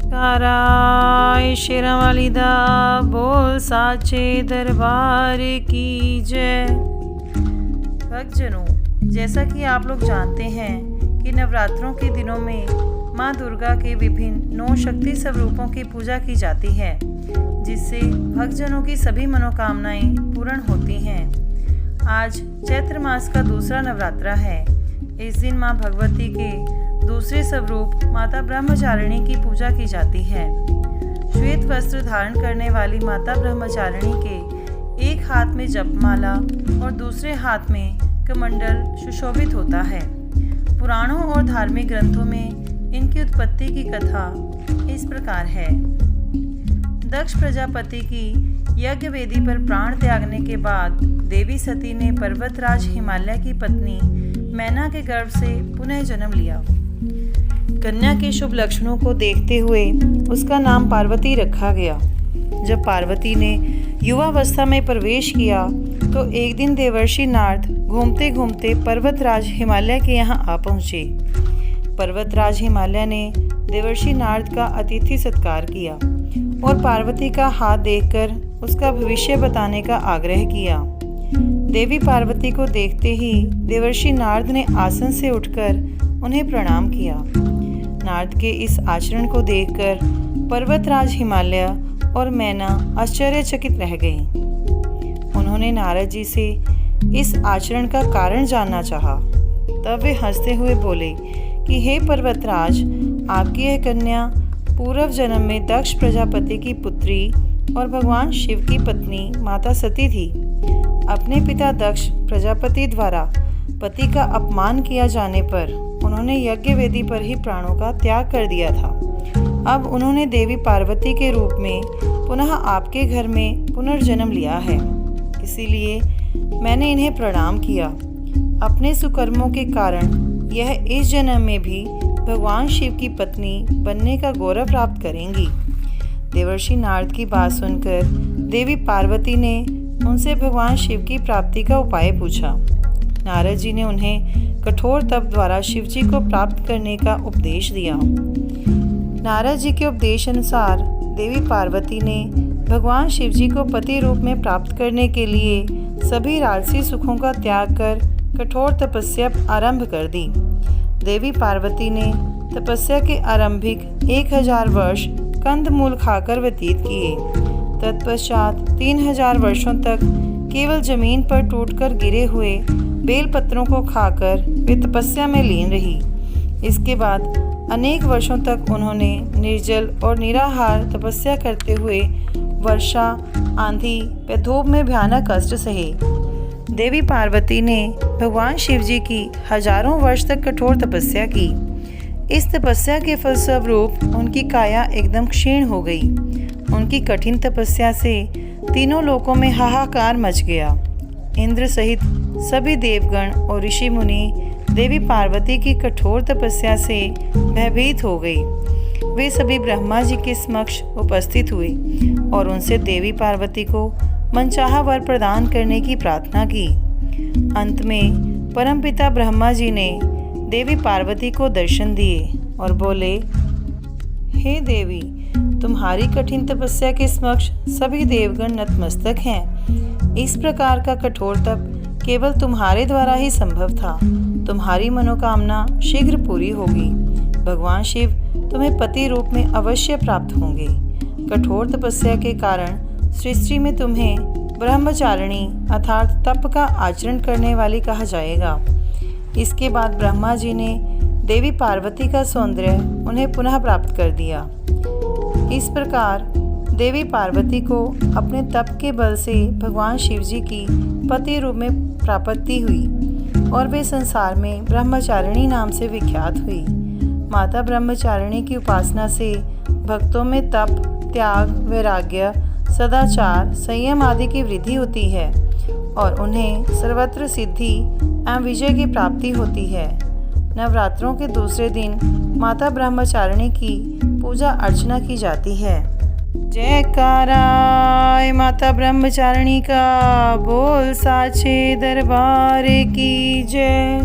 जयकाराय शेरा वाली दा बोल साचे दरबार की जय। भक्तजनों, जैसा कि आप लोग जानते हैं कि नवरात्रों के दिनों में माँ दुर्गा के विभिन्न 9 शक्ति स्वरूपों की पूजा की जाती है, जिससे भक्तजनों की सभी मनोकामनाएं पूर्ण होती हैं। आज चैत्र मास का दूसरा नवरात्रा है। इस दिन माँ भगवती के दूसरे स्वरूप माता ब्रह्मचारिणी की पूजा की जाती है। श्वेत वस्त्र धारण करने वाली माता ब्रह्मचारिणी के एक हाथ में जपमाला और दूसरे हाथ में कमंडल सुशोभित होता है। पुराणों और धार्मिक ग्रंथों में इनकी उत्पत्ति की कथा इस प्रकार है। दक्ष प्रजापति की यज्ञ वेदी पर प्राण त्यागने के बाद देवी सती ने पर्वतराज हिमालय की पत्नी मैना के गर्भ से पुनः जन्म लिया। कन्या के शुभ लक्षणों को देखते हुए उसका नाम पार्वती रखा गया। जब पार्वती ने युवावस्था में प्रवेश किया तो एक दिन देवर्षि नारद घूमते घूमते पर्वतराज हिमालय के यहाँ आ पहुँचे। पर्वतराज हिमालय ने देवर्षि नारद का अतिथि सत्कार किया और पार्वती का हाथ देखकर उसका भविष्य बताने का आग्रह किया। देवी पार्वती को देखते ही देवर्षि नारद ने आसन से उठकर उन्हें प्रणाम किया। नारद के इस आचरण को देखकर पर्वतराज हिमालय और मैना आश्चर्यचकित रह गईं। उन्होंने नारद जी से इस आचरण का कारण जानना चाहा। तब वे हंसते हुए बोले कि हे पर्वतराज, आपकी यह कन्या पूर्व जन्म में दक्ष प्रजापति की पुत्री और भगवान शिव की पत्नी माता सती थी। अपने पिता दक्ष प्रजापति द्वारा पति का अपमान किया जाने पर उन्होंने यज्ञ वेदी पर ही प्राणों का त्याग कर दिया था। अब उन्होंने देवी पार्वती के रूप में पुनः आपके घर में पुनर्जन्म लिया है, इसीलिए मैंने इन्हें प्रणाम किया। अपने सुकर्मों के कारण यह इस जन्म में भी भगवान शिव की पत्नी बनने का गौरव प्राप्त करेंगी। देवर्षि नारद की बात सुनकर देवी पार्वती ने उनसे भगवान शिव की प्राप्ति का उपाय पूछा। नारद जी ने उन्हें कठोर तप द्वारा शिव जी को प्राप्त करने का उपदेश दिया। नारद जी के उपदेश अनुसार देवी पार्वती ने भगवान शिव जी को पति रूप में प्राप्त करने के लिए सभी राजसी सुखों का त्याग कर कठोर तपस्या आरंभ कर दी। देवी पार्वती ने तपस्या के आरंभिक 1000 वर्ष कंदमूल खाकर व्यतीत किए। तत्पश्चात 3000 वर्षों तक केवल जमीन पर टूटकर गिरे हुए बेलपत्रों को खाकर वे तपस्या में लीन रही। इसके बाद अनेक वर्षों तक उन्होंने निर्जल और निराहार तपस्या करते हुए वर्षा, आंधी व धूप में भयानक कष्ट सहे। देवी पार्वती ने भगवान शिव जी की हजारों वर्ष तक कठोर तपस्या की। इस तपस्या के फलस्वरूप उनकी काया एकदम क्षीण हो गई। उनकी कठिन तपस्या से तीनों लोकों में हाहाकार मच गया। इंद्र सहित सभी देवगण और ऋषि मुनि देवी पार्वती की कठोर तपस्या से भयभीत हो गए। वे सभी ब्रह्मा जी के समक्ष उपस्थित हुए और उनसे देवी पार्वती को मनचाहा वर प्रदान करने की प्रार्थना की। अंत में परमपिता ब्रह्मा जी ने देवी पार्वती को दर्शन दिए और बोले, हे देवी, तुम्हारी कठिन तपस्या के समक्ष सभी देवगण नतमस्तक हैं। इस प्रकार का कठोर तप केवल तुम्हारे द्वारा ही संभव था। तुम्हारी मनोकामना शीघ्र पूरी होगी। भगवान शिव तुम्हें पति रूप में अवश्य प्राप्त होंगे। कठोर तपस्या के कारण सृष्टि में तुम्हें ब्रह्मचारिणी अर्थात तप का आचरण करने वाली कहा जाएगा। इसके बाद ब्रह्मा जी ने देवी पार्वती का सौंदर्य उन्हें पुनः प्राप्त कर दिया। इस प्रकार देवी पार्वती को अपने तप के बल से भगवान शिव जी की पति रूप में प्राप्ति हुई और वे संसार में ब्रह्मचारिणी नाम से विख्यात हुई। माता ब्रह्मचारिणी की उपासना से भक्तों में तप, त्याग, वैराग्य, सदाचार, संयम आदि की वृद्धि होती है और उन्हें सर्वत्र सिद्धि एवं विजय की प्राप्ति होती है। नवरात्रों के दूसरे दिन माता ब्रह्मचारिणी की पूजा अर्चना की जाती है। जयकाराय माता ब्रह्मचारिणी का बोल साचे दरबार की जय।